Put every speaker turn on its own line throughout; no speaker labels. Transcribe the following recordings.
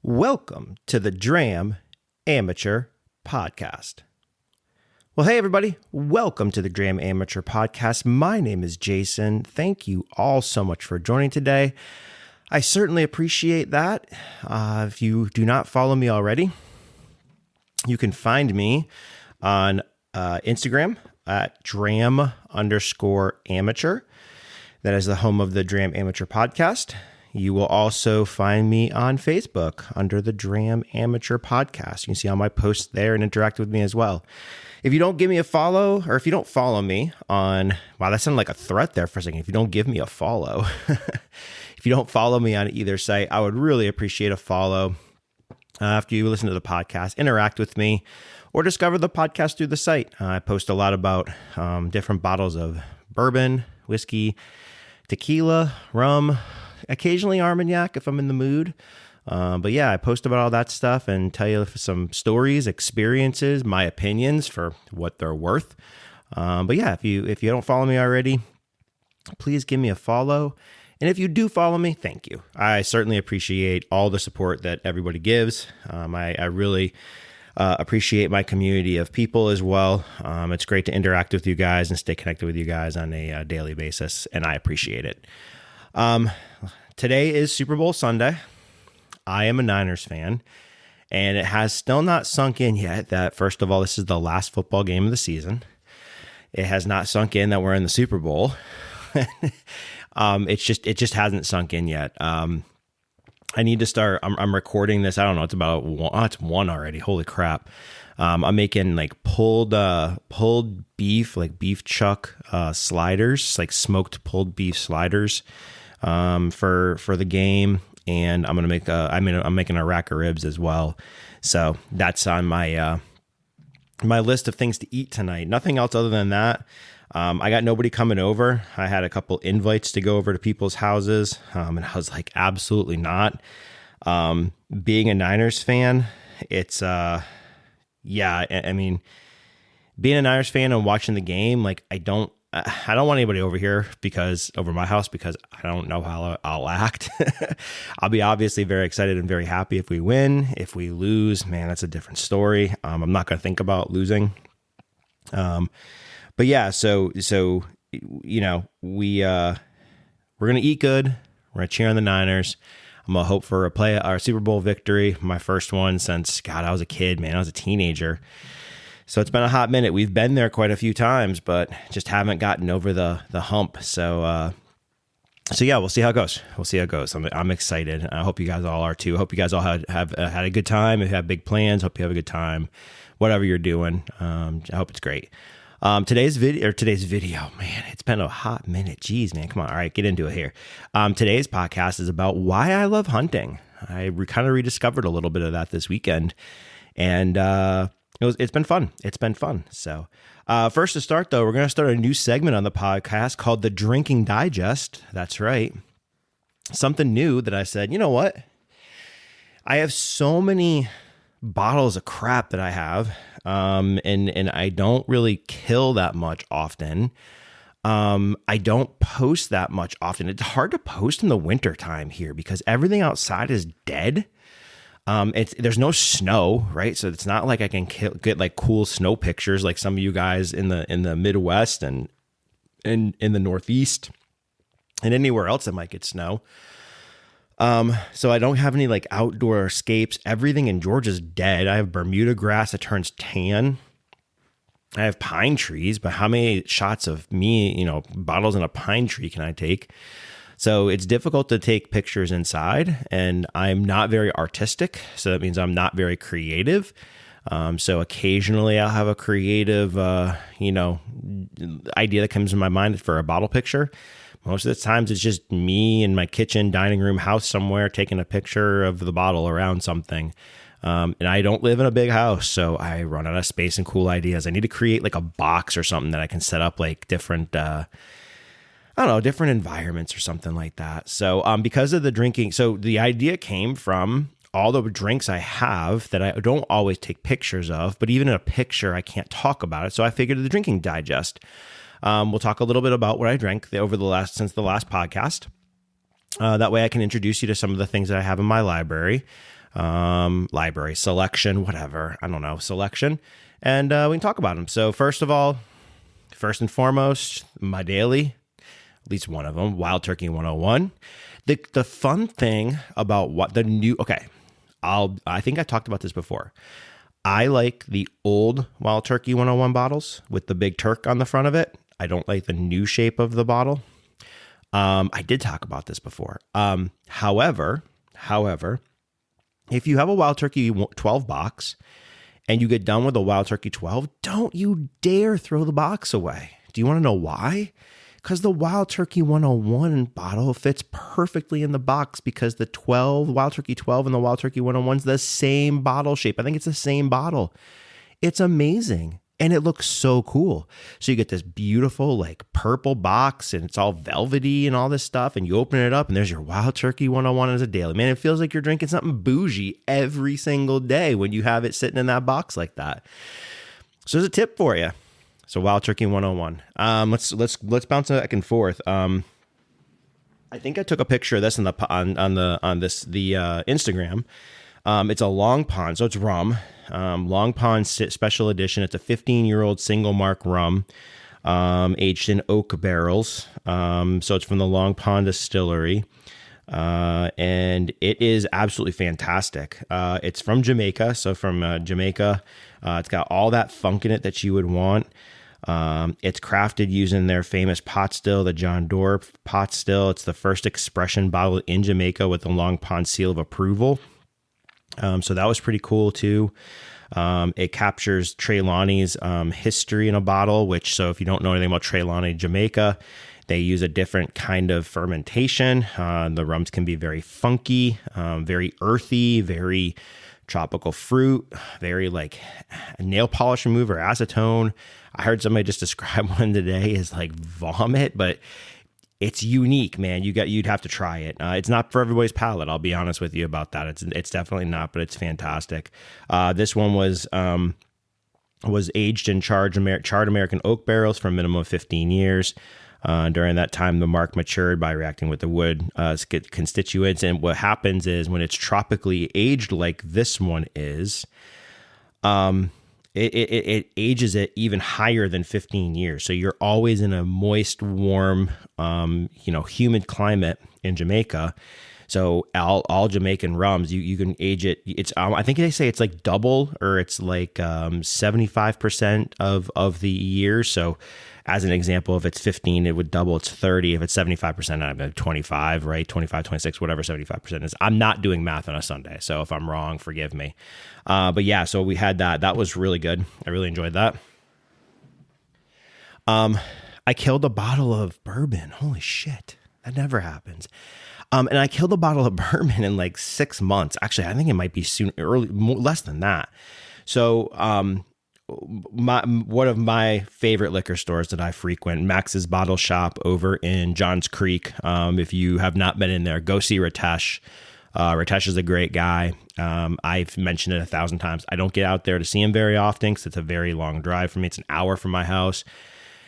Welcome to the Dram Amateur Podcast. Well, hey, everybody. Welcome to the Dram Amateur Podcast. My name is Jason. Thank you all so much for joining today. I certainly appreciate that. If you do not follow me already, you can find me on Instagram at dram_amateur. That is the home of the Dram Amateur Podcast. You will also find me on Facebook under the Dram Amateur Podcast. You can see all my posts there and interact with me as well. If you don't give me a follow, or if you don't follow me on, wow, that sounded like a threat there for a second. If you don't give me a follow, if you don't follow me on either site, I would really appreciate a follow. After you listen to the podcast, interact with me, or discover the podcast through the site. I post a lot about different bottles of bourbon, whiskey, tequila, rum, occasionally Armagnac if I'm in the mood. But yeah, I post about all that stuff and tell you some stories, experiences, my opinions for what they're worth. But yeah, if you don't follow me already, please give me a follow. And if you do follow me, thank you. I certainly appreciate all the support that everybody gives. I really appreciate my community of people as well. It's great to interact with you guys and stay connected with you guys on a daily basis, and I appreciate it. Today is Super Bowl Sunday. I am a Niners fan, and it has still not sunk in yet that, first of all, this is the last football game of the season. It has not sunk in that we're in the Super Bowl. It just hasn't sunk in yet. I need to start. I'm recording this. I don't know. It's about it's 1 already. Holy crap! I'm making like pulled beef, like beef chuck sliders, like smoked pulled beef sliders for the game, and I'm making a rack of ribs as well. So that's on my my list of things to eat tonight. Nothing else other than that. I got nobody coming over. I had a couple invites to go over to people's houses, and I was like, absolutely not. Being a Niners fan, it's yeah. I mean, being a Niners fan and watching the game, like I don't want anybody over my house because I don't know how I'll act. I'll be obviously very excited and very happy if we win. If we lose, man, that's a different story. I'm not going to think about losing. But yeah, so you know, we're going to eat good. We're going to cheer on the Niners. I'm going to hope for our Super Bowl victory, my first one since, God, I was a kid, man. I was a teenager. So it's been a hot minute. We've been there quite a few times, but just haven't gotten over the hump. So yeah, we'll see how it goes. I'm excited. I hope you guys all are too. I hope you guys all have had a good time. If you have big plans, hope you have a good time. Whatever you're doing, I hope it's great. Today's video, man, it's been a hot minute. Jeez, man, come on. All right, get into it here. Today's podcast is about why I love hunting. I kind of rediscovered a little bit of that this weekend, and it's been fun. It's been fun. So, first to start though, we're going to start a new segment on the podcast called the Drinking Digest. That's right. Something new that I said, you know what? I have so many bottles of crap that I have, and I don't really kill that much often. I don't post that much often. It's hard to post in the winter time here because everything outside is dead. There's no snow, right? So it's not like I can get like cool snow pictures like some of you guys in the Midwest and in the Northeast and anywhere else that might get snow. So I don't have any like outdoor escapes. Everything in Georgia's dead. I have Bermuda grass that turns tan. I have pine trees, but how many shots of me, bottles in a pine tree can I take? So it's difficult to take pictures inside, and I'm not very artistic. So that means I'm not very creative. So occasionally I'll have a creative, idea that comes in my mind for a bottle picture. Most of the times it's just me in my kitchen, dining room, house somewhere taking a picture of the bottle around something. And I don't live in a big house, so I run out of space and cool ideas. I need to create like a box or something that I can set up like different, different environments or something like that. So because of the drinking, so the idea came from all the drinks I have that I don't always take pictures of, but even in a picture, I can't talk about it. So I figured the Drinking Digest. We'll talk a little bit about what I drank since the last podcast. That way I can introduce you to some of the things that I have in my library. library, selection, whatever. I don't know, selection. And we can talk about them. So first and foremost, my daily, at least one of them, Wild Turkey 101. The fun thing about what the new, okay, I think I talked about this before. I like the old Wild Turkey 101 bottles with the big Turk on the front of it. I don't like the new shape of the bottle. I did talk about this before. However, if you have a Wild Turkey 12 box and you get done with a Wild Turkey 12, don't you dare throw the box away. Do you want to know why? Because the Wild Turkey 101 bottle fits perfectly in the box because the Wild Turkey 12 and the Wild Turkey 101 is the same bottle shape. I think it's the same bottle. It's amazing. And it looks so cool. So you get this beautiful like purple box and it's all velvety and all this stuff. And you open it up and there's your Wild Turkey 101 as a daily. Man, it feels like you're drinking something bougie every single day when you have it sitting in that box like that. So there's a tip for you. So Wild Turkey 101. Let's bounce back and forth. I think I took a picture of this on the Instagram. It's a Long Pond, so it's rum. Long Pond Special Edition. It's a 15-year-old single mark rum, aged in oak barrels. So it's from the Long Pond Distillery, and it is absolutely fantastic. It's from Jamaica, so from Jamaica. It's got all that funk in it that you would want. It's crafted using their famous pot still, the John Doerr pot still. It's the first expression bottle in Jamaica with the Long Pond seal of approval. So that was pretty cool too. It captures Treilani's history in a bottle, so if you don't know anything about Treilani, Jamaica, they use a different kind of fermentation. The rums can be very funky, very earthy, very tropical fruit, very like nail polish remover, acetone. I heard somebody just describe one today as like vomit, but it's unique, man. You'd have to try it. It's not for everybody's palate. I'll be honest with you about that. It's definitely not, but it's fantastic. This one was aged in charred American oak barrels for a minimum of 15 years. During that time, the marc matured by reacting with the wood constituents. And what happens is when it's tropically aged like this one is, it ages it even higher than 15 years. So you're always in a moist, warm, humid climate in Jamaica. So all Jamaican rums, you can age it. It's I think they say it's like double, or it's like 75% of the year. So as an example, if it's 15, it would double. It's 30. If it's 75%, I'm at 25, right? 25, 26, whatever 75% is. I'm not doing math on a Sunday, so if I'm wrong, forgive me. But yeah, so we had that. That was really good. I really enjoyed that. I killed a bottle of bourbon. Holy shit. That never happens. And I killed a bottle of bourbon in like 6 months. Actually, I think it might be less than that. So, one of my favorite liquor stores that I frequent, Max's Bottle Shop over in Johns Creek. If you have not been in there, go see Ritesh. Ritesh is a great guy. I've mentioned it 1,000 times. I don't get out there to see him very often because it's a very long drive for me. It's an hour from my house.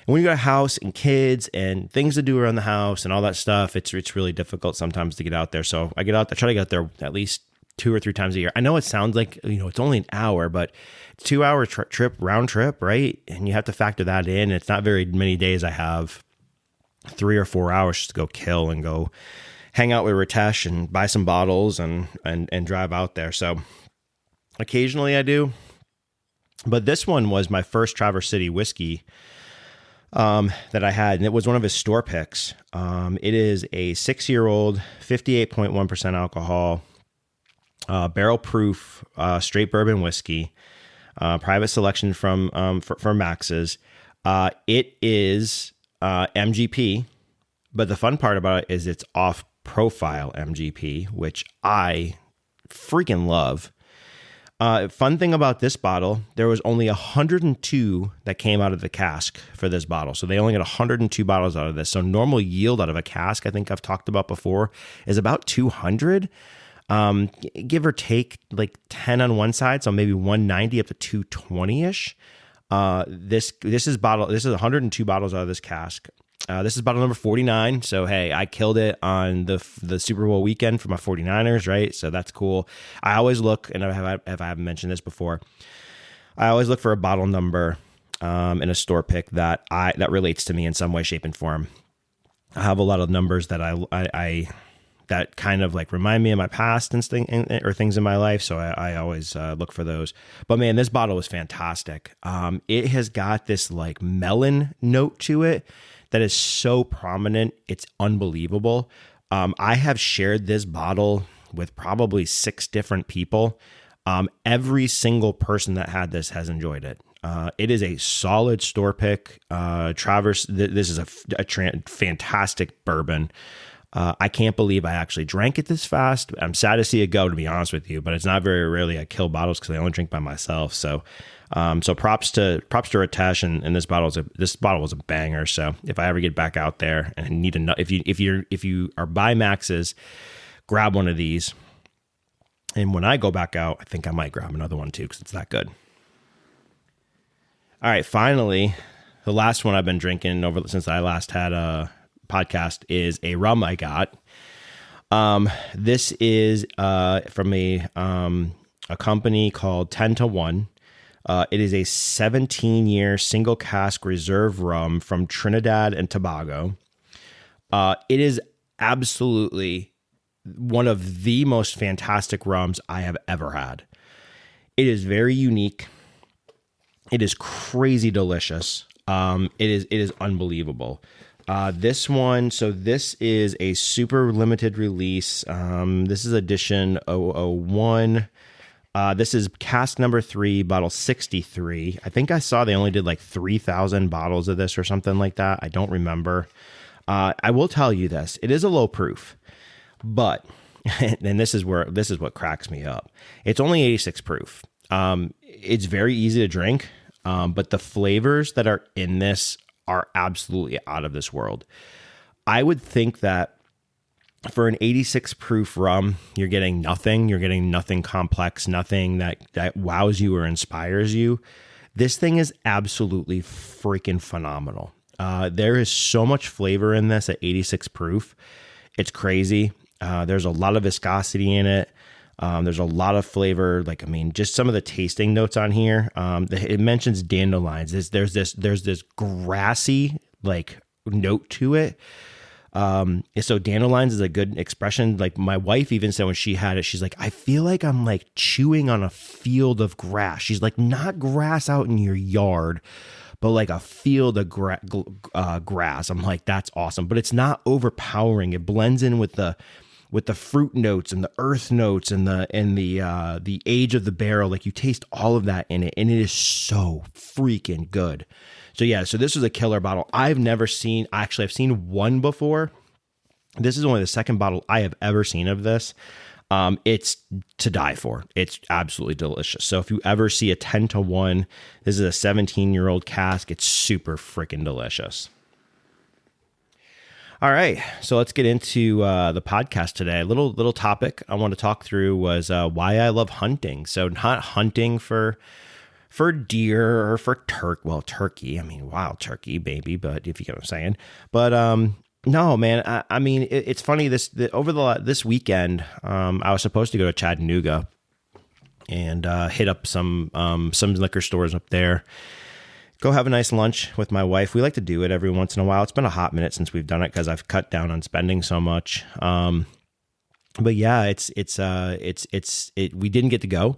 And when you got a house and kids and things to do around the house and all that stuff, it's really difficult sometimes to get out there. So I try to get out there at least 2 or 3 times a year. I know it sounds like, it's only an hour, but it's 2-hour round trip, right? And you have to factor that in. It's not very many days I have 3 or 4 hours just to go kill and go hang out with Ritesh and buy some bottles and drive out there. So occasionally I do. But this one was my first Traverse City whiskey that I had, and it was one of his store picks. It is a 6-year-old, 58.1% alcohol, barrel proof, straight bourbon whiskey, private selection from Max's. It is MGP, but the fun part about it is it's off profile MGP, which I freaking love. Fun thing about this bottle, there was only 102 that came out of the cask for this bottle. So they only got 102 bottles out of this. So normal yield out of a cask, I think I've talked about before, is about 200. Give or take like 10 on one side. So maybe 190 up to 220-ish. This is 102 bottles out of this cask. This is bottle number 49. So, hey, I killed it on the Super Bowl weekend for my 49ers, right? So that's cool. I always look, and if I haven't mentioned this before, I always look for a bottle number in a store pick that relates to me in some way, shape, and form. I have a lot of numbers that I that kind of like remind me of my past and things in my life. So I always look for those. But man, this bottle is fantastic. It has got this like melon note to it that is so prominent. It's unbelievable. I have shared this bottle with probably 6 different people. Every single person that had this has enjoyed it. It is a solid store pick. Travers, this is a fantastic bourbon. I can't believe I actually drank it this fast. I'm sad to see it go, to be honest with you, but it's not very rarely I kill bottles because I only drink by myself. So props to Ritesh, and this bottle was a banger. So if I ever get back out there and need if you are by Max's, grab one of these. And when I go back out, I think I might grab another one too because it's that good. All right, finally, the last one I've been drinking since I last had a podcast is a rum I got. This is from a company called 10 to 1. It is a 17-year single cask reserve rum from Trinidad and Tobago. It is absolutely one of the most fantastic rums I have ever had. It is very unique. It is crazy delicious. It is unbelievable. This is a super limited release. This is edition 001. This is cask number 3, bottle 63. I think I saw they only did like 3,000 bottles of this or something like that. I don't remember. I will tell you this. It is a low proof, but, and this is what cracks me up. It's only 86 proof. It's very easy to drink. But the flavors that are in this are absolutely out of this world. I would think that for an 86 proof rum, you're getting nothing. You're getting nothing complex, nothing that wows you or inspires you. This thing is absolutely freaking phenomenal. There is so much flavor in this at 86 proof. It's crazy. There's a lot of viscosity in it. There's a lot of flavor. Just some of the tasting notes on here. It mentions dandelions. There's this grassy like note to it. So dandelions is a good expression. Like my wife even said when she had it, she's like, I feel like I'm like chewing on a field of grass. She's like, not grass out in your yard, but like a field of grass. I'm like, that's awesome. But it's not overpowering. It blends in with the fruit notes and the earth notes and the age of the barrel. Like you taste all of that in it, and it is so freaking good. So yeah, so this was a killer bottle. I've seen one before. This is only the second bottle I have ever seen of this. It's to die for. It's absolutely delicious. So if you ever see a 10 to 1, this is a 17-year-old cask. It's super freaking delicious. All right, so let's get into the podcast today. A little topic I want to talk through was why I love hunting. So not hunting for deer or for turkey. I mean, wild turkey, baby, but if you get what I'm saying. But no, man. It's funny. This weekend, I was supposed to go to Chattanooga and hit up some liquor stores up there. Go have a nice lunch with my wife. We like to do it every once in a while. It's been a hot minute since we've done it because I've cut down on spending so much. But yeah, we didn't get to go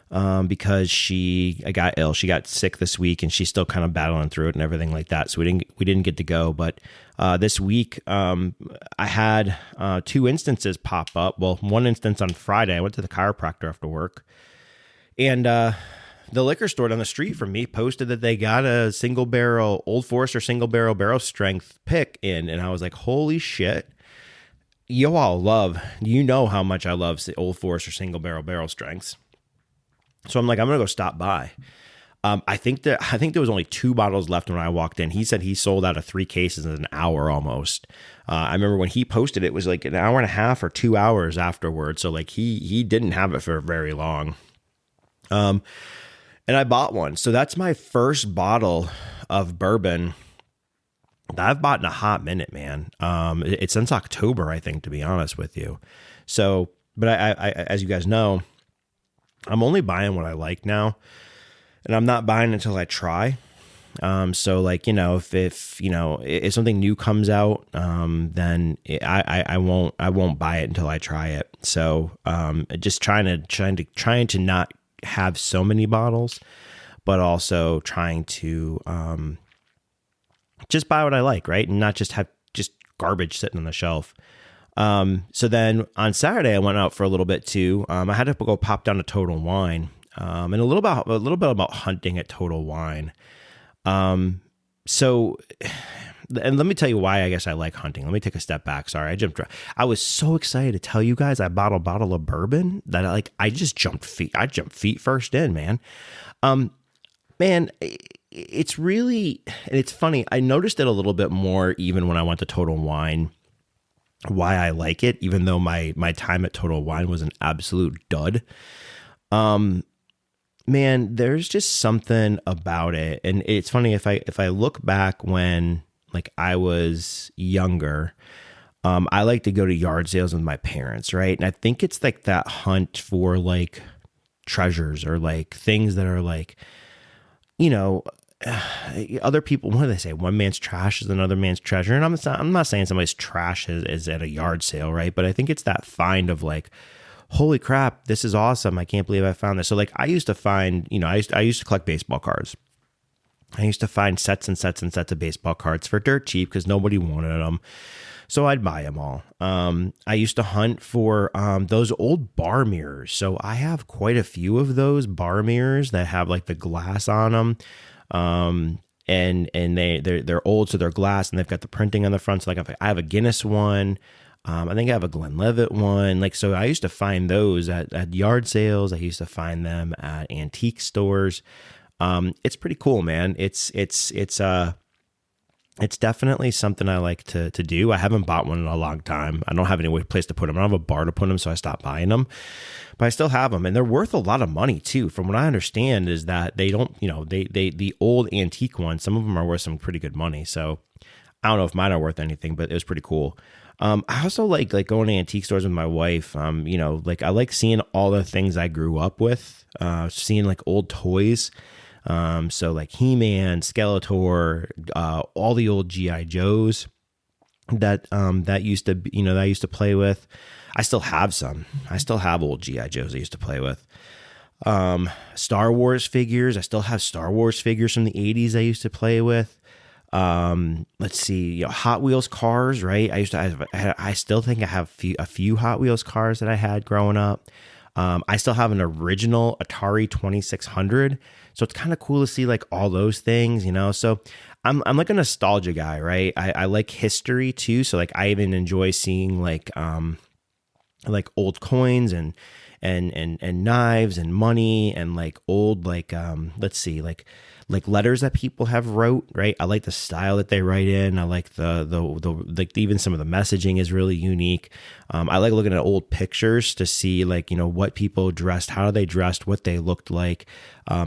because she got ill. She got sick this week, and she's still kind of battling through it and everything like that. So we didn't get to go. But this week, I had 2 instances pop up. Well, one instance on Friday. I went to the chiropractor after work, and the liquor store down the street from me posted that they got a single barrel Old Forester barrel strength pick in. And I was like, holy shit. You know how much I love Old Forester barrel strengths. So I'm like, I'm going to go stop by. I think there was only 2 bottles left when I walked in. He said he sold out of 3 cases in an hour almost. I remember when he posted it was like an hour and a half or 2 hours afterwards. So like he didn't have it for very long. And I bought one. So that's my first bottle of bourbon I've bought in a hot minute, man. It's since October, I think, to be honest with you. So, but I as you guys know, I'm only buying what I like now, and I'm not buying until I try. So like, if something new comes out, then I won't buy it until I try it. So, just trying to not have so many bottles, but also trying to, just buy what I like, right? And not just have just garbage sitting on the shelf. So then on Saturday I went out for a little bit too. I had to go pop down to Total Wine, and a little bit about hunting at Total Wine. So, and let me tell you why I guess I like hunting. Let me take a step back. Sorry, I was so excited to tell you guys I bought a bottle of bourbon that I just jumped feet. I jumped feet first in, man. Man, it's really, and it's funny. I noticed it a little bit more even when I went to Total Wine, why I like it, even though my time at Total Wine was an absolute dud. Man, there's just something about it. And it's funny, if I look back when like I was younger, I like to go to yard sales with my parents, right? And I think it's like that hunt for like treasures or like things that are like, other people, what do they say? One man's trash is another man's treasure. And I'm not saying somebody's trash is at a yard sale, right? But I think it's that find of like, holy crap, this is awesome. I can't believe I found this. So like I used to find, I used to collect baseball cards. I used to find sets and sets and sets of baseball cards for dirt cheap because nobody wanted them. So I'd buy them all. I used to hunt for those old bar mirrors. So I have quite a few of those bar mirrors that have like the glass on them. And they're old, so they're glass and they've got the printing on the front. So like I have a Guinness one. I think I have a Glenlivet one. Like, so I used to find those at yard sales. I used to find them at antique stores. It's pretty cool, man. It's definitely something I like to do. I haven't bought one in a long time. I don't have any place to put them. I don't have a bar to put them, so I stopped buying them. But I still have them, and they're worth a lot of money too. From what I understand, is that they don't, the old antique ones, some of them are worth some pretty good money. So I don't know if mine are worth anything, but it was pretty cool. I also like going to antique stores with my wife. Like I like seeing all the things I grew up with, seeing like old toys. So like He-Man, Skeletor, all the old G.I. Joes that used to, that I used to play with. I still have some. I still have old G.I. Joes I used to play with. Star Wars figures. I still have Star Wars figures from the 80s I used to play with. Let's see, Hot Wheels cars, right? I still think I have a few Hot Wheels cars that I had growing up. I still have an original Atari 2600. So it's kind of cool to see like all those things, so I'm like a nostalgia guy, right? I like history too. So like I even enjoy seeing like old coins and knives and money and like old, let's see, like letters that people have wrote, right? I like the style that they write in. I like the even some of the messaging is really unique. I like looking at old pictures to see like, what people dressed, how they dressed, what they looked like,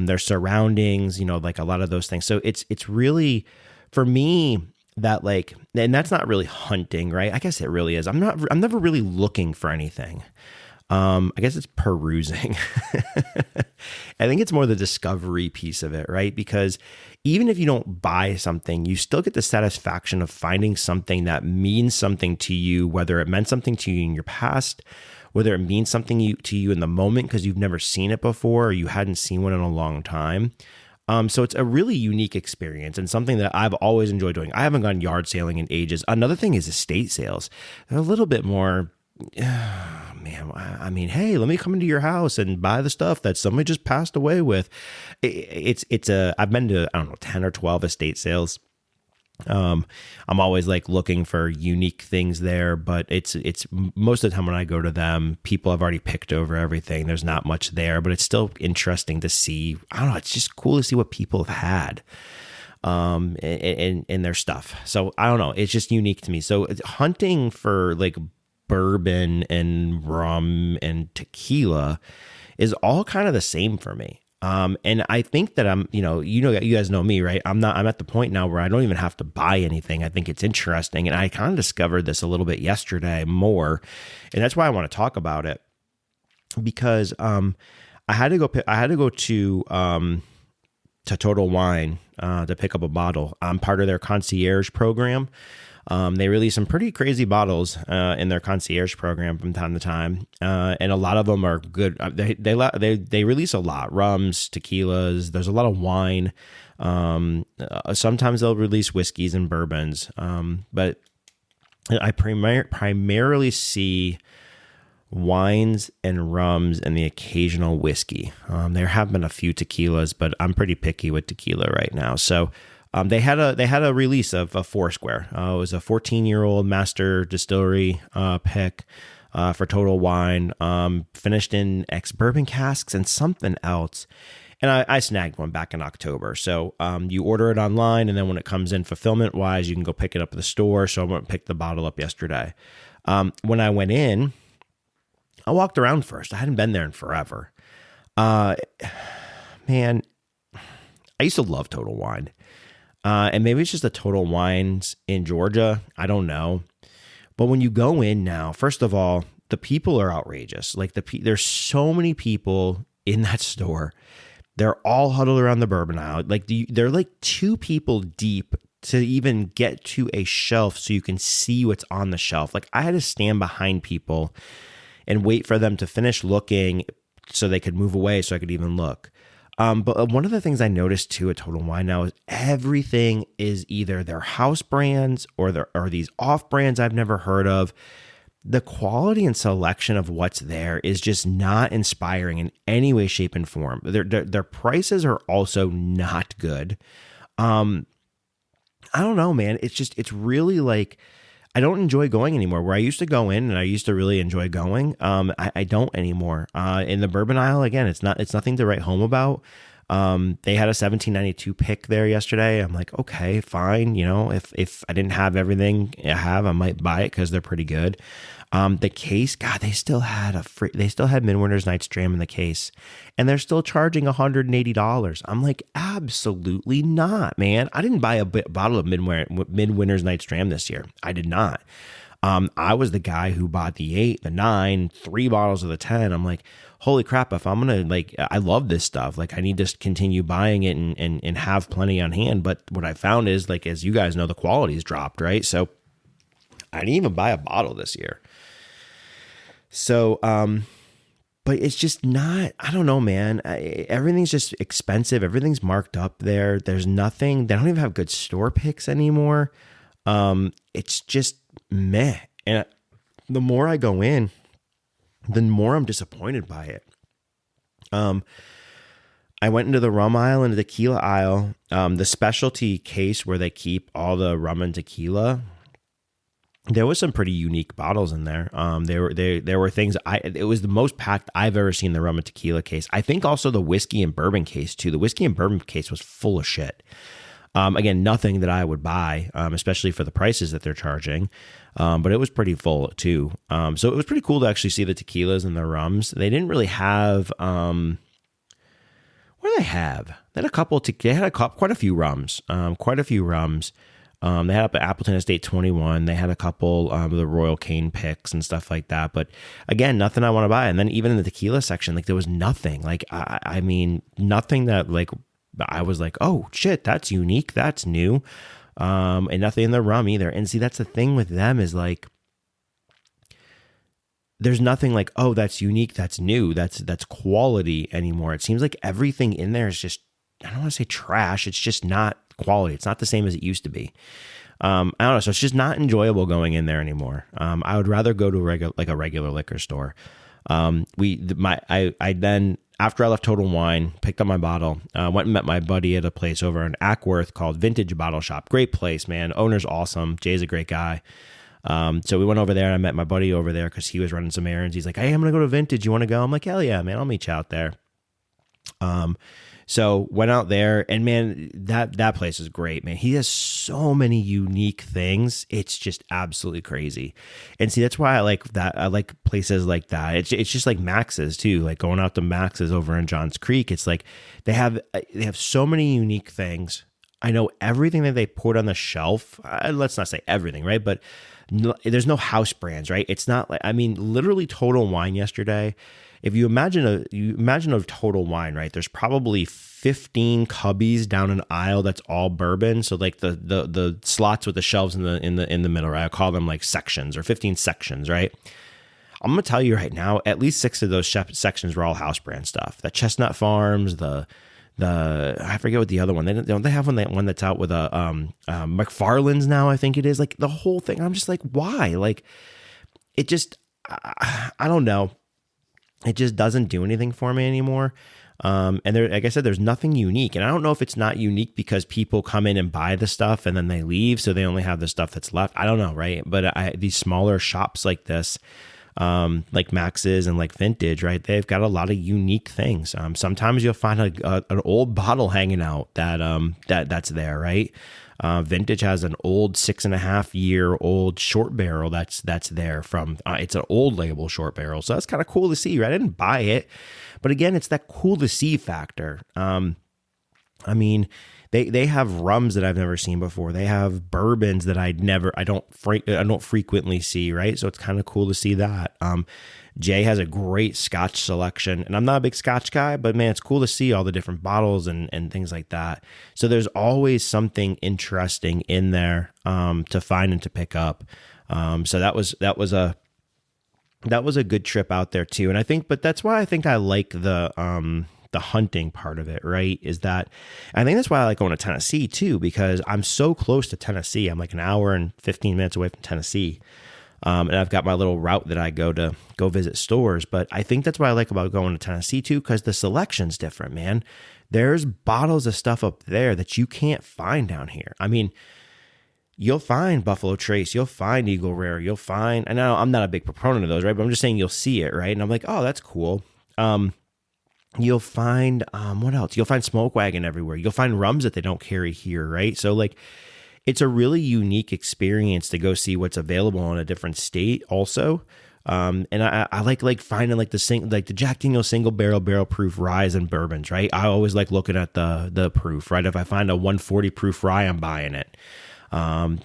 their surroundings, like a lot of those things. So it's really, for me, that like, and that's not really hunting, right? I guess it really is. I'm never really looking for anything. I guess it's perusing. I think it's more the discovery piece of it, right? Because even if you don't buy something, you still get the satisfaction of finding something that means something to you, whether it meant something to you in your past, whether it means something to you in the moment because you've never seen it before or you hadn't seen one in a long time. So it's a really unique experience and something that I've always enjoyed doing. I haven't gone yard sailing in ages. Another thing is estate sales. They're a little bit more... man, I mean, hey, let me come into your house and buy the stuff that somebody just passed away with. I've been to, I don't know, 10 or 12 estate sales. I'm always like looking for unique things there, but it's most of the time when I go to them, people have already picked over everything. There's not much there, but it's still interesting to see. I don't know. It's just cool to see what people have had, in their stuff. So I don't know. It's just unique to me. So hunting for like bourbon and rum and tequila is all kind of the same for me. And I think that you guys know me, right? I'm at the point now where I don't even have to buy anything. I think it's interesting. And I kind of discovered this a little bit yesterday more. And that's why I want to talk about it, because, I had to go to Total Wine, to pick up a bottle. I'm part of their concierge program. They release some pretty crazy bottles in their concierge program from time to time, and a lot of them are good. They release a lot: rums, tequilas. There's a lot of wine. Sometimes they'll release whiskeys and bourbons, but I primarily see wines and rums and the occasional whiskey. There have been a few tequilas, but I'm pretty picky with tequila right now. So they had a release of a Foursquare. It was a 14-year-old master distillery pick for Total Wine, finished in ex-bourbon casks and something else. And I snagged one back in October. So you order it online, and then when it comes in fulfillment-wise, you can go pick it up at the store. So I went and picked the bottle up yesterday. When I went in, I walked around first. I hadn't been there in forever. Man, I used to love Total Wine. And maybe it's just the Total Wines in Georgia. I don't know. But when you go in now, first of all, the people are outrageous. Like there's so many people in that store. They're all huddled around the bourbon aisle. Like they're like two people deep to even get to a shelf so you can see what's on the shelf. Like I had to stand behind people and wait for them to finish looking so they could move away so I could even look. But one of the things I noticed too at Total Wine now is everything is either their house brands or these off brands I've never heard of. The quality and selection of what's there is just not inspiring in any way, shape, and form. Their prices are also not good. I don't know, man. It's really like, I don't enjoy going anymore. Where I used to go in and I used to really enjoy going, I don't anymore. In the bourbon aisle, again, it's nothing to write home about. They had a 1792 pick there yesterday. I'm like, okay, fine. You know, if I didn't have everything I have, I might buy it because they're pretty good. The case, God, they still had Midwinter's Night's Dram in the case, and they're still charging $180. I'm like, absolutely not, man. I didn't buy a bottle of Midwinter's Night's Dram this year. I did not. I was the guy who bought the 8, the 9, 3 bottles of the 10. I'm like, holy crap, if I'm going to, I love this stuff. Like, I need to continue buying it and have plenty on hand. But what I found is, as you guys know, the quality's dropped, right? So I didn't even buy a bottle this year. So, but it's just not, I don't know, man. Everything's just expensive. Everything's marked up there. There's nothing, they don't even have good store picks anymore. It's just meh. And the more I go in, the more I'm disappointed by it. I went into the rum aisle and the tequila aisle, the specialty case where they keep all the rum and tequila. There was some pretty unique bottles in there. There were things it was the most packed I've ever seen the rum and tequila case. I think also the whiskey and bourbon case too. The whiskey and bourbon case was full of shit. Again, nothing that I would buy, especially for the prices that they're charging. But it was pretty full too. So it was pretty cool to actually see the tequilas and the rums. They didn't really have, what do they have? They had quite a few rums, They had up at Appleton Estate 21. They had a couple of the Royal Cane picks and stuff like that. But again, nothing I want to buy. And then even in the tequila section, there was nothing. I mean, nothing that I was like, oh shit, that's unique, that's new. And nothing in the rum either. And see, that's the thing with them is there's nothing oh, that's unique, that's new, that's quality anymore. It seems like everything in there is just, I don't want to say trash. It's just not quality. It's not the same as it used to be. I don't know. So it's just not enjoyable going in there anymore. I would rather go to a regular liquor store. I then, after I left Total Wine, picked up my bottle, went and met my buddy at a place over in Ackworth called Vintage Bottle Shop. Great place, man. Owner's awesome. Jay's a great guy. So we went over there and I met my buddy over there because he was running some errands. He's like, hey, I'm going to go to Vintage. You want to go? I'm like, hell yeah, man. I'll meet you out there. So went out there, and man, that place is great, man. He has so many unique things. It's just absolutely crazy. And see, that's why I like that. I like places like that. It's just like Max's too. Like going out to Max's over in Johns Creek. It's like they have so many unique things. I know everything that they put on the shelf. Let's not say everything, right? But there's no house brands, right? It's not like, I mean, literally Total Wine yesterday. If you imagine a Total Wine, right? There's probably 15 cubbies down an aisle that's all bourbon. So like the slots with the shelves in the middle, right? I call them like sections, or 15 sections, right? I'm gonna tell you right now, at least 6 of those sections were all house brand stuff. The Chestnut Farms, the I forget what the other one. They have one that's out with a McFarland's now, I think it is. Like the whole thing. I'm just like, why? Like it just, I don't know. It just doesn't do anything for me anymore. And there, like I said, there's nothing unique. And I don't know if it's not unique because people come in and buy the stuff and then they leave, so they only have the stuff that's left. I don't know, right? But these smaller shops like this, like Max's and like Vintage, right? They've got a lot of unique things. Sometimes you'll find an old bottle hanging out that's there, right? Vintage has an old 6.5-year-old short barrel that's there from, it's an old label short barrel. So that's kind of cool to see, right? I didn't buy it, but again, it's that cool to see factor. I mean, they have rums that I've never seen before. They have bourbons that I don't frequently see, right? So it's kind of cool to see that. Jay has a great Scotch selection, and I'm not a big Scotch guy, but man, it's cool to see all the different bottles and things like that. So there's always something interesting in there to find and to pick up. So that was a good trip out there too. And but that's why I think I like the hunting part of it, right? Is that I think that's why I like going to Tennessee too, because I'm so close to Tennessee. I'm like an hour and 15 minutes away from Tennessee. And I've got my little route that I go visit stores. But I think that's what I like about going to Tennessee too, because the selection's different, man. There's bottles of stuff up there that you can't find down here. I mean, you'll find Buffalo Trace, you'll find Eagle Rare, you'll find, and I'm not a big proponent of those, right? But I'm just saying you'll see it, right? And I'm like, oh, that's cool. You'll find, what else? You'll find Smoke Wagon everywhere. You'll find rums that they don't carry here, right? So like, it's a really unique experience to go see what's available in a different state also. And I like finding like the Jack Daniel's single barrel proof ryes and bourbons, right? I always like looking at the proof, right? If I find a 140 proof rye, I'm buying it. That's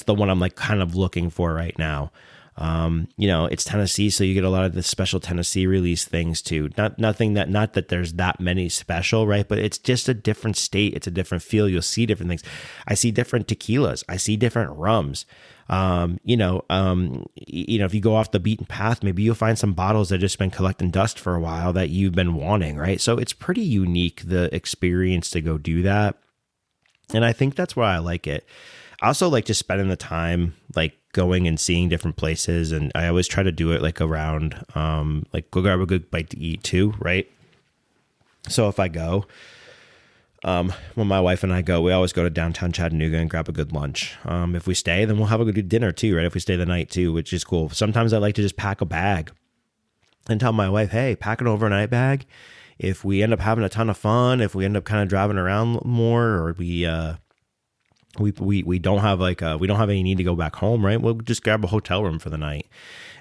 the one I'm like kind of looking for right now. It's Tennessee, so you get a lot of the special Tennessee release things too. Not that there's that many special, right? But it's just a different state. It's a different feel. You'll see different things. I see different tequilas. I see different rums. If you go off the beaten path, maybe you'll find some bottles that have just been collecting dust for a while that you've been wanting, right? So it's pretty unique, the experience to go do that. And I think that's why I like it. I also like just spending the time, like going and seeing different places. And I always try to do it like around, like go grab a good bite to eat too, right? So if I go, when my wife and I go, we always go to downtown Chattanooga and grab a good lunch. If we stay, then we'll have a good dinner too, right? If we stay the night too, which is cool. Sometimes I like to just pack a bag and tell my wife, hey, pack an overnight bag. If we end up having a ton of fun, if we end up kind of driving around more, or we don't have we don't have any need to go back home, right? We'll just grab a hotel room for the night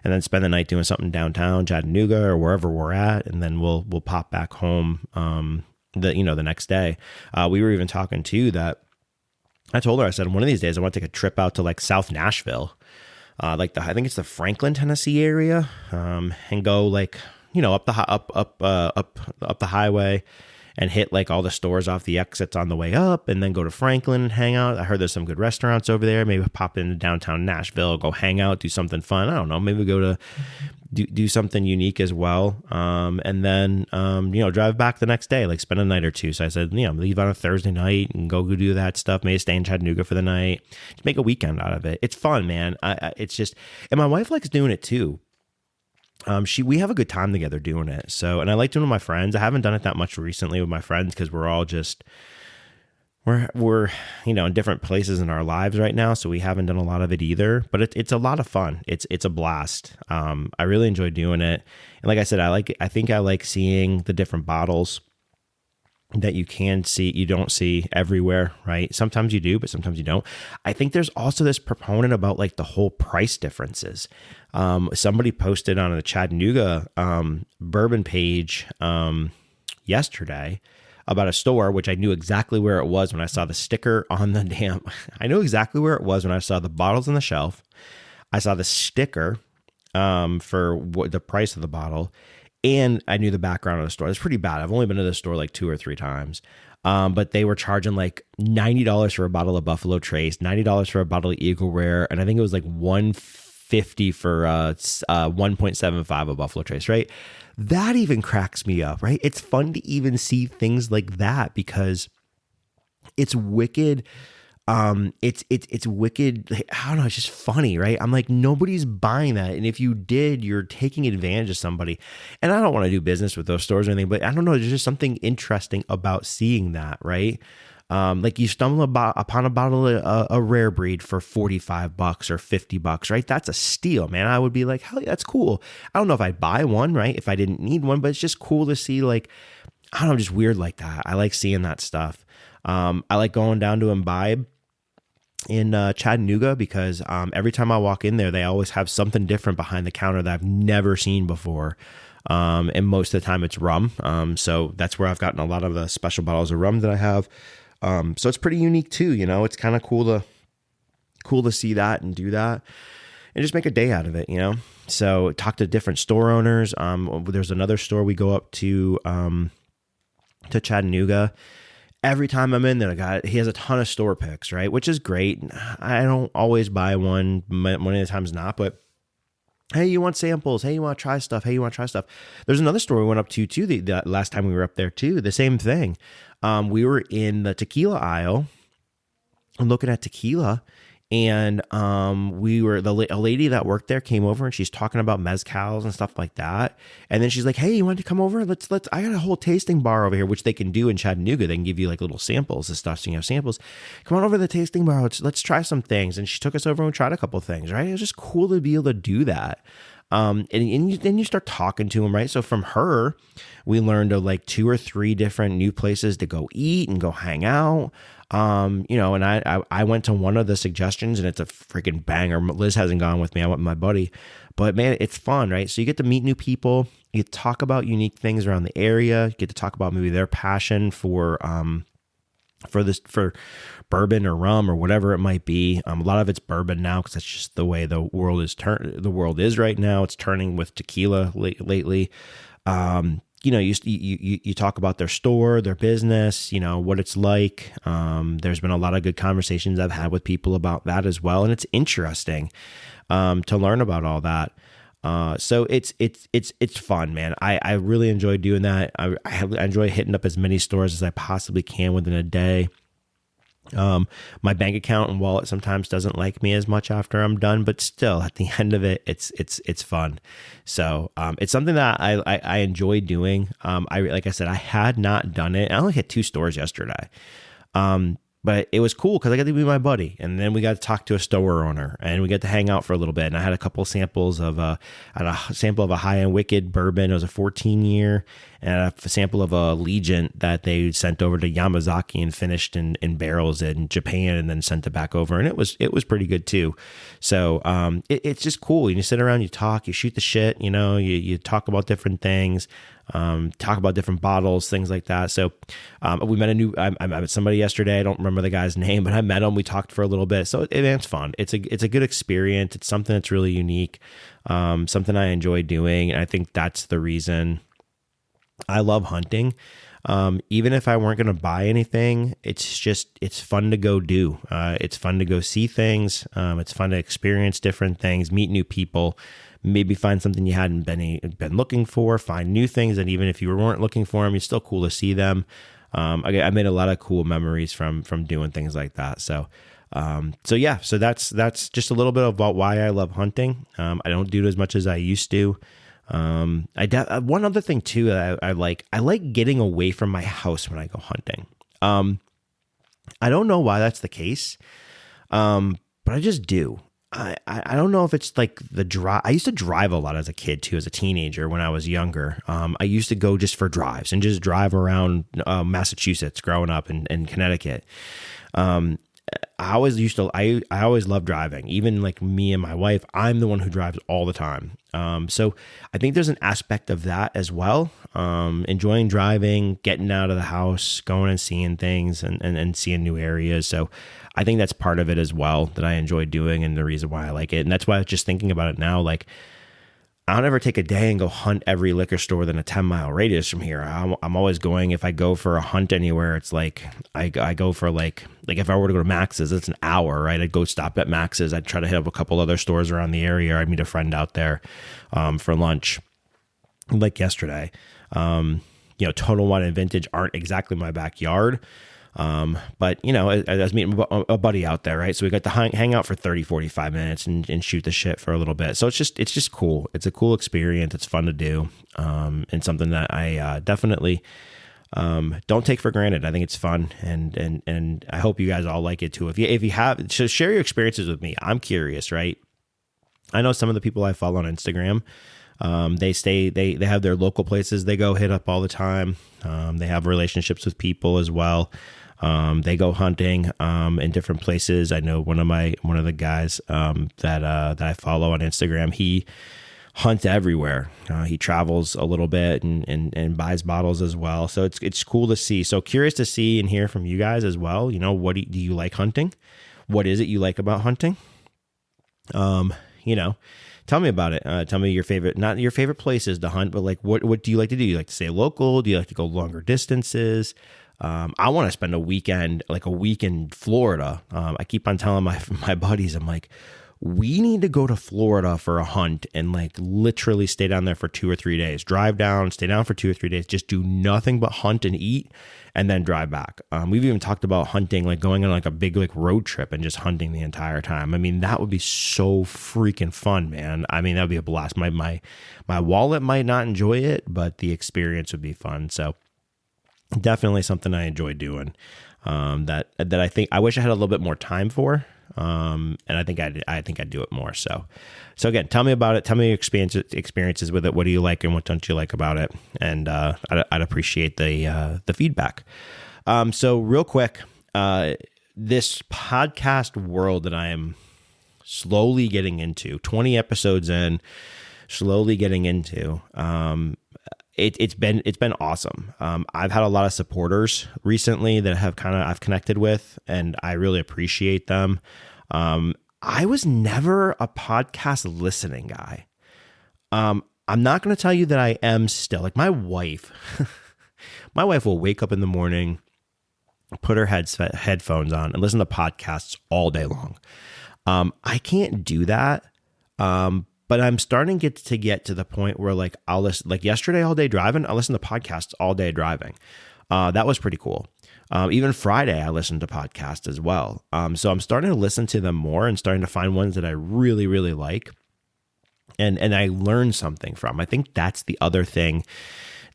and then spend the night doing something downtown Chattanooga or wherever we're at, and then we'll pop back home the next day. We were even talking too that I told her, I said, one of these days I want to take a trip out to like South Nashville, I think it's the Franklin, Tennessee area, and go like up the highway and hit like all the stores off the exits on the way up, and then go to Franklin and hang out. I heard there's some good restaurants over there. Maybe pop into downtown Nashville, go hang out, do something fun. I don't know. Maybe go to do something unique as well. And then, drive back the next day, like spend a night or two. So I said, leave on a Thursday night and go do that stuff. Maybe stay in Chattanooga for the night. Just make a weekend out of it. It's fun, man. It's just, and my wife likes doing it too. We have a good time together doing it. So, and I like doing it with my friends. I haven't done it that much recently with my friends because we're all we're in different places in our lives right now, so we haven't done a lot of it either. But it's a lot of fun. It's a blast. I really enjoy doing it, and like I said, I think I like seeing the different bottles that you don't see everywhere, right? Sometimes you do, but sometimes you don't. I think there's also this proponent about like the whole price differences. Somebody posted on the Chattanooga bourbon page yesterday about a store, which I knew exactly where it was when I saw the sticker on the damn. I knew exactly where it was when I saw the bottles on the shelf. I saw the sticker for the price of the bottle, and I knew the background of the store. It's pretty bad. I've only been to this store like 2 or 3 times. But they were charging like $90 for a bottle of Buffalo Trace, $90 for a bottle of Eagle Rare, and I think it was like $150 for 1.75 of Buffalo Trace, right? That even cracks me up, right? It's fun to even see things like that because it's wicked. It's wicked. I don't know. It's just funny, right? I'm like, nobody's buying that. And if you did, you're taking advantage of somebody. And I don't want to do business with those stores or anything, but I don't know. There's just something interesting about seeing that, right? Like you stumble upon a bottle of a rare breed for $45 or $50, right? That's a steal, man. I would be like, hell yeah, that's cool. I don't know if I'd buy one, right? If I didn't need one, but it's just cool to see, like, I don't know, just weird like that. I like seeing that stuff. I like going down to Imbibe in Chattanooga because every time I walk in there, they always have something different behind the counter that I've never seen before. And most of the time it's rum. So that's where I've gotten a lot of the special bottles of rum that I have. So it's pretty unique too, it's kind of cool to see that and do that and just make a day out of it, So talk to different store owners. There's another store we go up to Chattanooga. Every time I'm in there, he has a ton of store picks, right? Which is great. I don't always buy one, many of the times not, but hey, you want samples? Hey, you want to try stuff? Hey, you want to try stuff? There's another store we went up to too, the last time we were up there too, the same thing. We were in the tequila aisle and looking at tequila, and a lady that worked there came over and she's talking about mezcals and stuff like that. And then she's like, hey, you want to come over? Let's I got a whole tasting bar over here, which they can do in Chattanooga. They can give you like little samples and stuff. So you have samples. Come on over to the tasting bar. Let's try some things. And she took us over and tried a couple things, right? It was just cool to be able to do that. And then you start talking to them, right? So from her, we learned of like 2 or 3 different new places to go eat and go hang out. And I went to one of the suggestions and it's a freaking banger. Liz hasn't gone with me. I went with my buddy, but man, it's fun, right? So you get to meet new people. You talk about unique things around the area. You get to talk about maybe their passion for bourbon or rum or whatever it might be. A lot of it's bourbon now because that's just the way the world is right now. It's turning with tequila lately. You talk about their store, their business, what it's like. There's been a lot of good conversations I've had with people about that as well. And it's interesting to learn about all that. So it's fun, man. I really enjoy doing that. I enjoy hitting up as many stores as I possibly can within a day. My bank account and wallet sometimes doesn't like me as much after I'm done, but still at the end of it, it's fun. So, it's something that I enjoy doing. Like I said, I had not done it. I only hit 2 stores yesterday. But it was cool because I got to be my buddy, and then we got to talk to a store owner, and we got to hang out for a little bit. And I had a couple samples of a sample of a high-end Wicked bourbon. It was a 14-year, and a sample of a Legion that they sent over to Yamazaki and finished in barrels in Japan, and then sent it back over. And it was pretty good too. So it's just cool. You sit around, you talk, you shoot the shit. You talk about different things. Talk about different bottles, things like that. So we met I met somebody yesterday. I don't remember the guy's name, but I met him. We talked for a little bit. So it's fun. It's a good experience. It's something that's really unique, something I enjoy doing. And I think that's the reason I love hunting. Even if I weren't going to buy anything, it's fun to go do. It's fun to go see things. It's fun to experience different things, meet new people, maybe find something you hadn't been looking for, find new things. And even if you weren't looking for them, it's still cool to see them. I made a lot of cool memories from doing things like that. So that's just a little bit about why I love hunting. I don't do it as much as I used to. One other thing too, I like getting away from my house when I go hunting. I don't know why that's the case, but I just do. I don't know if it's like the drive. I used to drive a lot as a kid too, as a teenager when I was younger. I used to go just for drives and just drive around Massachusetts growing up in Connecticut. I always used to, I always loved driving. Even like me and my wife, I'm the one who drives all the time. So I think there's an aspect of that as well. Enjoying driving, getting out of the house, going and seeing things and seeing new areas. So I think that's part of it as well that I enjoy doing and the reason why I like it. And that's why I was just thinking about it now, like, I don't ever take a day and go hunt every liquor store within a 10-mile radius from here. I'm always going, if I go for a hunt anywhere, it's like, I go for like if I were to go to Max's, it's an hour, right? I'd go stop at Max's. I'd try to hit up a couple other stores around the area. I'd meet a friend out there for lunch. Like yesterday, Total Wine and Vintage aren't exactly my backyard. But I was meeting a buddy out there, right? So we got to hang out for 30, 45 minutes and shoot the shit for a little bit. So it's just cool. It's a cool experience. It's fun to do. And something that I, definitely, don't take for granted. I think it's fun. And I hope you guys all like it too. If you have, so share your experiences with me. I'm curious, right? I know some of the people I follow on Instagram, they have their local places they go hit up all the time. They have relationships with people as well. They go hunting in different places. I know one of the guys that I follow on Instagram, he hunts everywhere. He travels a little bit and buys bottles as well. So it's cool to see. So curious to see and hear from you guys as well. What do you like hunting? What is it you like about hunting? Tell me about it. Tell me your favorite, not your favorite places to hunt, but like what do you like to do? You like to stay local? Do you like to go longer distances? I want to spend a week in Florida. I keep on telling my buddies, I'm like, we need to go to Florida for a hunt and like literally stay down there for 2 or 3 days. Drive down, stay down for 2 or 3 days, just do nothing but hunt and eat and then drive back. We've even talked about hunting, like going on like a big like road trip and just hunting the entire time. I mean, that would be so freaking fun, man. I mean, that would be a blast. My wallet might not enjoy it, but the experience would be fun. So definitely something I enjoy doing. That I think I wish I had a little bit more time for. And I think I'd do it more. So again, tell me about it. Tell me your experiences with it. What do you like and what don't you like about it? And I'd appreciate the feedback. So real quick, this podcast world that I am slowly getting into, 20 episodes in, slowly getting into, it's been awesome. I've had a lot of supporters recently that I've connected with, and I really appreciate them. I was never a podcast listening guy. I'm not going to tell you that I am still. Like my wife will wake up in the morning, put her headphones on, and listen to podcasts all day long. I can't do that. But I'm starting to get to the point where like I'll listen, like yesterday all day driving, I listened to podcasts all day driving. That was pretty cool. Even Friday I listened to podcasts as well. So I'm starting to listen to them more and starting to find ones that I really, really like. And I learn something from. I think that's the other thing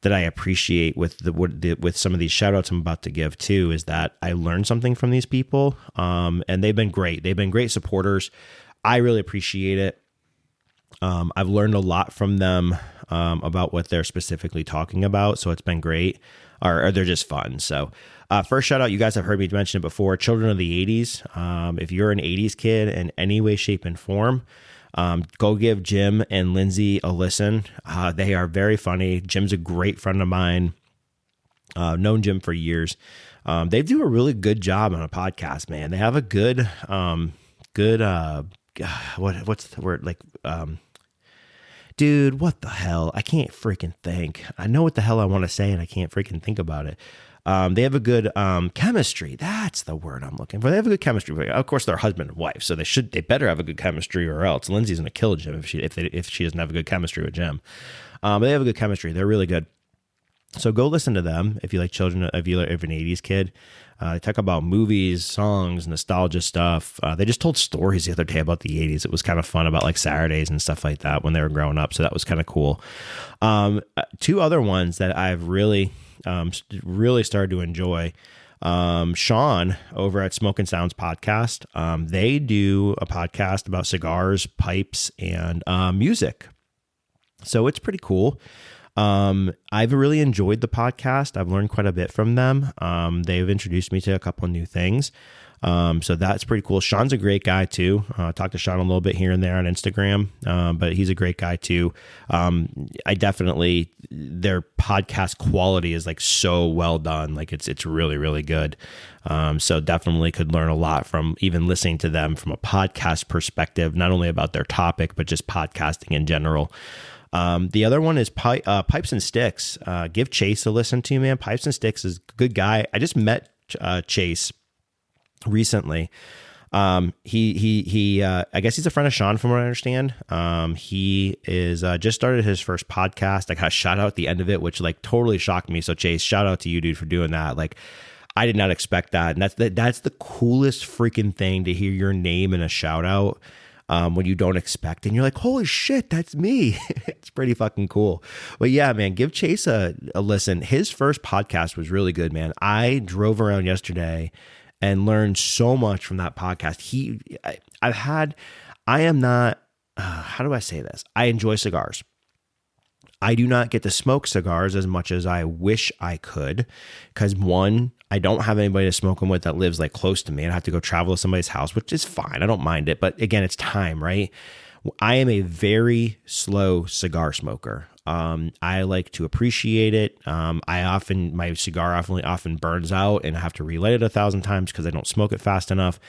that I appreciate with some of these shout outs I'm about to give too, is that I learned something from these people. And they've been great. They've been great supporters. I really appreciate it. I've learned a lot from them about what they're specifically talking about. So it's been great, or they're just fun. So first shout out, you guys have heard me mention it before, Children of the 80s. If you're an 80s kid in any way, shape, and form, go give Jim and Lindsay a listen. They are very funny. Jim's a great friend of mine. Known Jim for years. They do a really good job on a podcast, man. They have a good what's the word? Like, dude, what the hell? I can't freaking think. I know what the hell I want to say and I can't freaking think about it. They have a good chemistry. That's the word I'm looking for. They have a good chemistry. Of course, they're husband and wife, so they better have a good chemistry, or else Lindsay's gonna kill Jim if she doesn't have a good chemistry with Jim. But they have a good chemistry. They're really good. So go listen to them if you like children. If you're an 80s kid, they talk about movies, songs, nostalgia stuff. They just told stories the other day about the 80s. It was kind of fun, about like Saturdays and stuff like that when they were growing up. So that was kind of cool. Two other ones that I've really started to enjoy. Sean over at Smoke and Sounds podcast. They do a podcast about cigars, pipes, and music. So it's pretty cool. I've really enjoyed the podcast. I've learned quite a bit from them. They've introduced me to a couple of new things. So that's pretty cool. Sean's a great guy too. Talked to Sean a little bit here and there on Instagram, but he's a great guy too. Their podcast quality is like so well done. Like it's really, really good. So definitely could learn a lot from even listening to them from a podcast perspective, not only about their topic, but just podcasting in general. The other one is Pipes and Sticks. Give Chase a listen to, man. Pipes and Sticks is a good guy. I just met Chase recently. I guess he's a friend of Sean from what I understand. He is just started his first podcast. I got a shout out at the end of it, which like totally shocked me. So Chase, shout out to you, dude, for doing that. Like I did not expect that. And that's the coolest freaking thing to hear your name in a shout out. When you don't expect, and you're like, holy shit, that's me. It's pretty fucking cool. But yeah, man, give Chase a listen. His first podcast was really good, man. I drove around yesterday and learned so much from that podcast. I am not, how do I say this? I enjoy cigars. I do not get to smoke cigars as much as I wish I could because one, I don't have anybody to smoke them with that lives like close to me. I'd have to go travel to somebody's house, which is fine. I don't mind it. But again, it's time, right? I am a very slow cigar smoker. I like to appreciate it. My cigar often burns out and I have to relight it 1,000 times because I don't smoke it fast enough.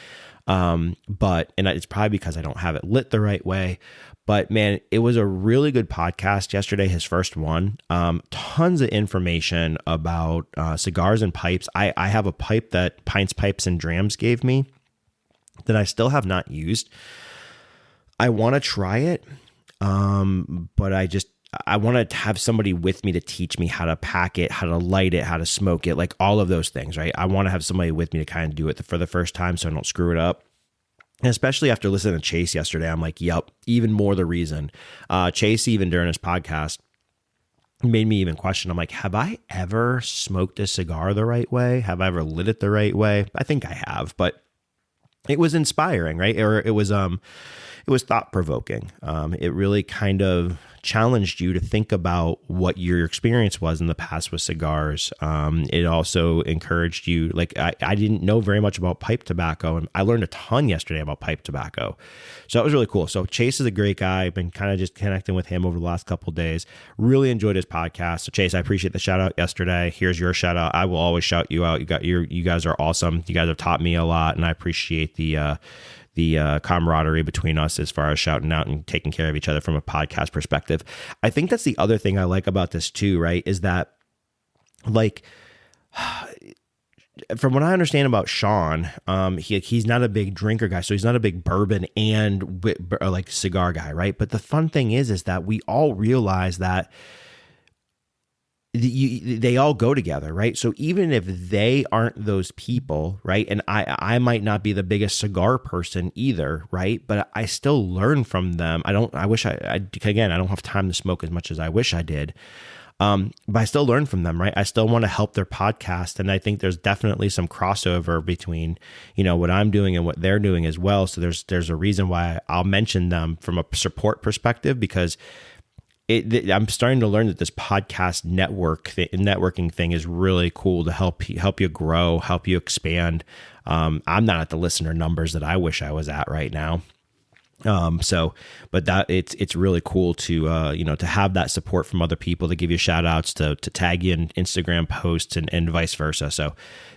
And it's probably because I don't have it lit the right way. But man, it was a really good podcast yesterday, his first one. Tons of information about cigars and pipes. I have a pipe that Pints, Pipes, and Drams gave me that I still have not used. I want to try it, but I want to have somebody with me to teach me how to pack it, how to light it, how to smoke it, like all of those things, right? I want to have somebody with me to kind of do it for the first time so I don't screw it up. And especially after listening to Chase yesterday, I'm like, yep, even more the reason. Chase, even during his podcast, made me even question. I'm like, have I ever smoked a cigar the right way? Have I ever lit it the right way? I think I have, but it was inspiring, right? Or it was thought provoking. It really kind of challenged you to think about what your experience was in the past with cigars. It also encouraged you, like I didn't know very much about pipe tobacco, and I learned a ton yesterday about pipe tobacco. So that was really cool. So Chase is a great guy. I've been kind of just connecting with him over the last couple of days. Really enjoyed his podcast. So Chase, I appreciate the shout out yesterday. Here's your shout out. I will always shout you out. You guys are awesome. You guys have taught me a lot, and I appreciate the camaraderie between us as far as shouting out and taking care of each other from a podcast perspective. I think that's the other thing I like about this too, right? Is that like, from what I understand about Sean, he's not a big drinker guy, so he's not a big bourbon and like cigar guy, right? But the fun thing is that we all realize that they all go together, right? So even if they aren't those people, right? And I might not be the biggest cigar person either, right? But I still learn from them. I don't have time to smoke as much as I wish I did. But I still learn from them, right? I still want to help their podcast. And I think there's definitely some crossover between, what I'm doing and what they're doing as well. So there's a reason why I'll mention them from a support perspective, because I'm starting to learn that this podcast networking thing is really cool to help you grow, help you expand. I'm not at the listener numbers that I wish I was at right now. But that it's really cool to to have that support from other people, to give you shout outs, to tag you in Instagram posts and vice versa. So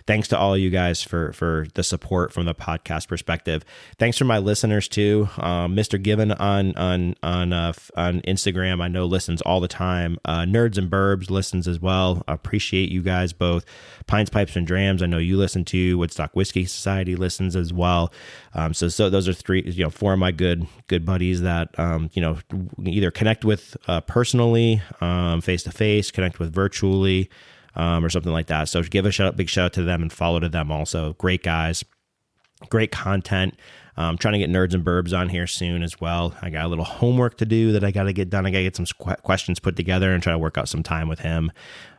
thanks to all of you guys for the support from the podcast perspective. Thanks for my listeners too. Mr. Given on Instagram, I know listens all the time. Nerds and Burbs listens as well. I appreciate you guys both. Pints, Pipes, and Drams, I know you listen to. Woodstock Whiskey Society listens as well. So those are four of my good buddies that either connect with personally, face to face, connect with virtually, or something like that. So give a big shout out to them and follow to them also. Great guys, great content. Trying to get Nerds and Burbs on here soon as well. I got a little homework to do that I got to get done. I got to get some questions put together and try to work out some time with him.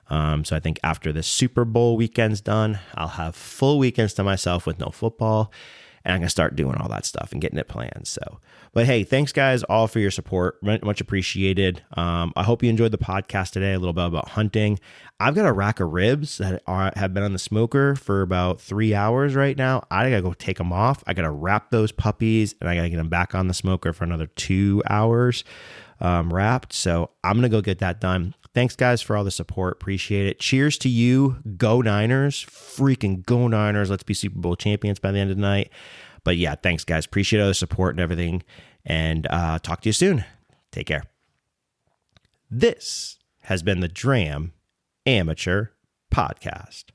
So I think after the Super Bowl weekend's done, I'll have full weekends to myself with no football, and I'm going to start doing all that stuff and getting it planned. So, but hey, thanks guys all for your support. Much appreciated. I hope you enjoyed the podcast today, a little bit about hunting. I've got a rack of ribs that have been on the smoker for about 3 hours right now. I got to go take them off. I got to wrap those puppies, and I got to get them back on the smoker for another 2 hours wrapped. So I'm going to go get that done. Thanks, guys, for all the support. Appreciate it. Cheers to you. Go Niners. Freaking go Niners. Let's be Super Bowl champions by the end of the night. But yeah, thanks, guys. Appreciate all the support and everything. And talk to you soon. Take care. This has been the Dram Amateur Podcast.